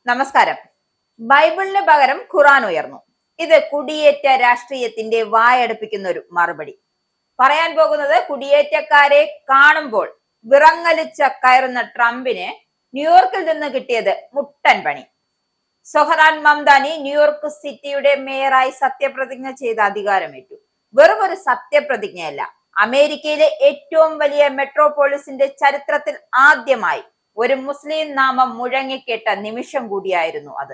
നമസ്കാരം. ബൈബിളിന് പകരം ഖുറാൻ ഉയർന്നു. ഇത് കുടിയേറ്റ രാഷ്ട്രീയത്തിന്റെ വായടപ്പിക്കുന്ന ഒരു മറുപടി. പറയാൻ പോകുന്നത് കുടിയേറ്റക്കാരെ കാണുമ്പോൾ വിറങ്ങലിച്ച കയറുന്ന ട്രംപിന് ന്യൂയോർക്കിൽ നിന്ന് കിട്ടിയത് മുട്ടൻ പണി. സൊഹറാൻ മംദാനി ന്യൂയോർക്ക് സിറ്റിയുടെ മേയറായി സത്യപ്രതിജ്ഞ ചെയ്ത് അധികാരമേറ്റു. വെറും ഒരു സത്യപ്രതിജ്ഞയല്ല, അമേരിക്കയിലെ ഏറ്റവും വലിയ മെട്രോപോളിസിന്റെ ചരിത്രത്തിൽ ആദ്യമായി ഒരു മുസ്ലിം നാമം മുഴങ്ങിക്കേട്ട നിമിഷം കൂടിയായിരുന്നു അത്.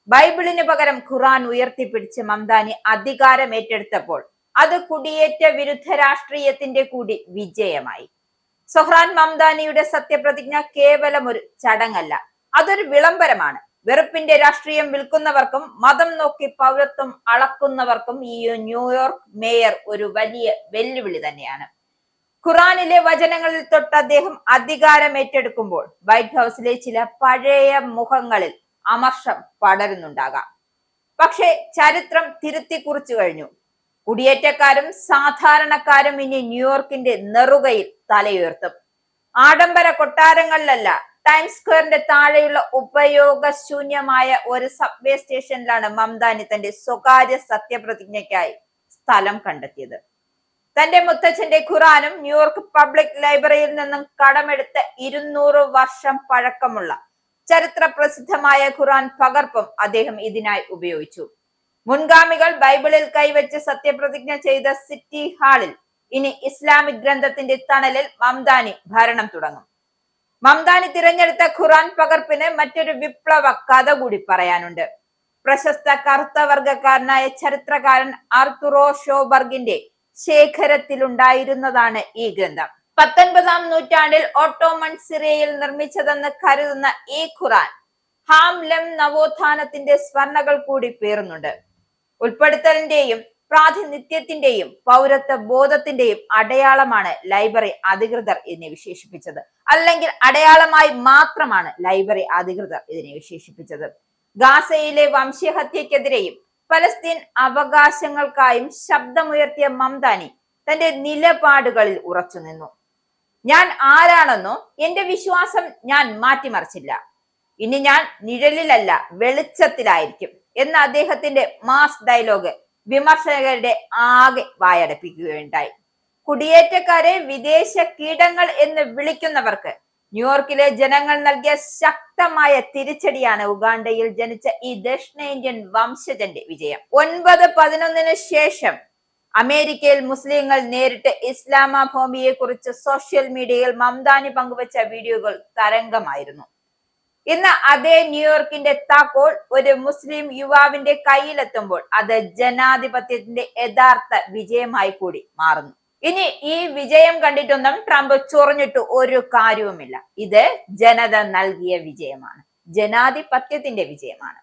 ബൈബിളിന് പകരം ഖുറാൻ ഉയർത്തിപ്പിടിച്ച് മംദാനി അധികാരം ഏറ്റെടുത്തപ്പോൾ അത് കുടിയേറ്റ വിരുദ്ധ രാഷ്ട്രീയത്തിന്റെ കൂടി വിജയമായി. സൊഹ്റാൻ മംദാനിയുടെ സത്യപ്രതിജ്ഞ കേവലം ഒരു ചടങ്ങല്ല, അതൊരു വിളംബരമാണ്. വെറുപ്പിന്റെ രാഷ്ട്രീയം വിൽക്കുന്നവർക്കും മതം നോക്കി പൗരത്വം അളക്കുന്നവർക്കും ഈ ന്യൂയോർക്ക് മേയർ ഒരു വലിയ വെല്ലുവിളി തന്നെയാണ്. ഖുറാനിലെ വചനങ്ങളിൽ തൊട്ട് അദ്ദേഹം അധികാരം ഏറ്റെടുക്കുമ്പോൾ വൈറ്റ് ഹൗസിലെ ചില പഴയ മുഖങ്ങളിൽ അമർഷം പടരുന്നുണ്ടാകാം. പക്ഷേ ചരിത്രം തിരുത്തി കുറിച്ചു കഴിഞ്ഞു. കുടിയേറ്റക്കാരും സാധാരണക്കാരും ഇനി ന്യൂയോർക്കിന്റെ നെറുകയിൽ തലയുയർത്തും. ആഡംബര കൊട്ടാരങ്ങളിലല്ല, ടൈംസ് സ്ക്വയറിന്റെ താഴെയുള്ള ഉപയോഗശൂന്യമായ ഒരു സബ്വേ സ്റ്റേഷനിലാണ് മംദാനി തന്റെ സ്വകാര്യ സത്യപ്രതിജ്ഞയ്ക്കായി സ്ഥലം കണ്ടെത്തിയത്. തന്റെ മുത്തച്ഛന്റെ ഖുറാനും ന്യൂയോർക്ക് പബ്ലിക് ലൈബ്രറിയിൽ നിന്നും കടമെടുത്ത 200 വർഷം പഴക്കമുള്ള ചരിത്ര പ്രസിദ്ധമായ ഖുറാൻ പകർപ്പും അദ്ദേഹം ഇതിനായി ഉപയോഗിച്ചു. മുൻഗാമികൾ ബൈബിളിൽ കൈവച്ച് സത്യപ്രതിജ്ഞ ചെയ്ത സിറ്റി ഹാളിൽ ഇനി ഇസ്ലാമിക് ഗ്രന്ഥത്തിന്റെ തണലിൽ മംദാനി ഭരണം തുടങ്ങും. മംദാനി തിരഞ്ഞെടുത്ത ഖുറാൻ പകർപ്പിന് മറ്റൊരു വിപ്ലവ കഥ കൂടി പറയാനുണ്ട്. പ്രശസ്ത കറുത്ത വർഗക്കാരനായ ചരിത്രകാരൻ ആർത്തുറോ ഷോബർഗിന്റെ ശേഖരത്തിലുണ്ടായിരുന്നതാണ് ഈ ഗ്രന്ഥം. 19-ാം നൂറ്റാണ്ടിൽ ഓട്ടോമൻ സിറിയയിൽ നിർമ്മിച്ചതെന്ന് കരുതുന്ന ഈ ഖുറാൻ ഹാംലം നവോത്ഥാനത്തിന്റെ സ്വർണകൾ കൂടി പേറുന്നുണ്ട്. ഉൾപ്പെടുത്തലിന്റെയും പ്രാതിനിധ്യത്തിന്റെയും പൗരത്വ ബോധത്തിന്റെയും അടയാളമാണ് ലൈബ്രറി അധികൃതർ ഇതിനെ വിശേഷിപ്പിച്ചത്. അല്ലെങ്കിൽ അടയാളമായി മാത്രമാണ് ലൈബ്രറി അധികൃതർ ഇതിനെ വിശേഷിപ്പിച്ചത്. ഗാസയിലെ വംശഹത്യക്കെതിരെയും പലസ്തീൻ അവകാശങ്ങൾക്കായും ശബ്ദമുയർത്തിയ മംദാനി തന്റെ നിലപാടുകളിൽ ഉറച്ചു നിന്നു. ഞാൻ ആരാണെന്നോ എന്റെ വിശ്വാസം ഞാൻ മാറ്റിമറിച്ചില്ല. ഇനി ഞാൻ നിഴലിലല്ല വെളിച്ചത്തിലായിരിക്കും എന്ന അദ്ദേഹത്തിന്റെ മാസ് ഡയലോഗ് വിമർശകരുടെ ആകെ വായടപ്പിക്കുകയുണ്ടായി. കുടിയേറ്റക്കാരെ വിദേശ കീടങ്ങൾ എന്ന് വിളിക്കുന്നവർക്ക് ന്യൂയോർക്കിലെ ജനങ്ങൾ നൽകിയ ശക്തമായ തിരിച്ചടിയാണ് ഉഗാണ്ടയിൽ ജനിച്ച ഈ ദക്ഷിണേന്ത്യൻ വംശജന്റെ വിജയം. 9/11 ശേഷം അമേരിക്കയിൽ മുസ്ലിങ്ങൾ നേരിട്ട് ഇസ്ലാമോഫോബിയെ കുറിച്ച് സോഷ്യൽ മീഡിയയിൽ മംദാനി പങ്കുവച്ച വീഡിയോകൾ തരംഗമായിരുന്നു. ഇന്ന് അതേ ന്യൂയോർക്കിന്റെ താക്കോൽ ഒരു മുസ്ലിം യുവാവിന്റെ കയ്യിലെത്തുമ്പോൾ അത് ജനാധിപത്യത്തിന്റെ യഥാർത്ഥ വിജയമായി കൂടി മാറുന്നു. ഇനി ഈ വിജയം കണ്ടിട്ടൊന്നും ട്രംപ് ചൊറിഞ്ഞിട്ട് ഒരു കാര്യവുമില്ല. ഇത് ജനത നൽകിയ വിജയമാണ്, ജനാധിപത്യത്തിന്റെ വിജയമാണ്.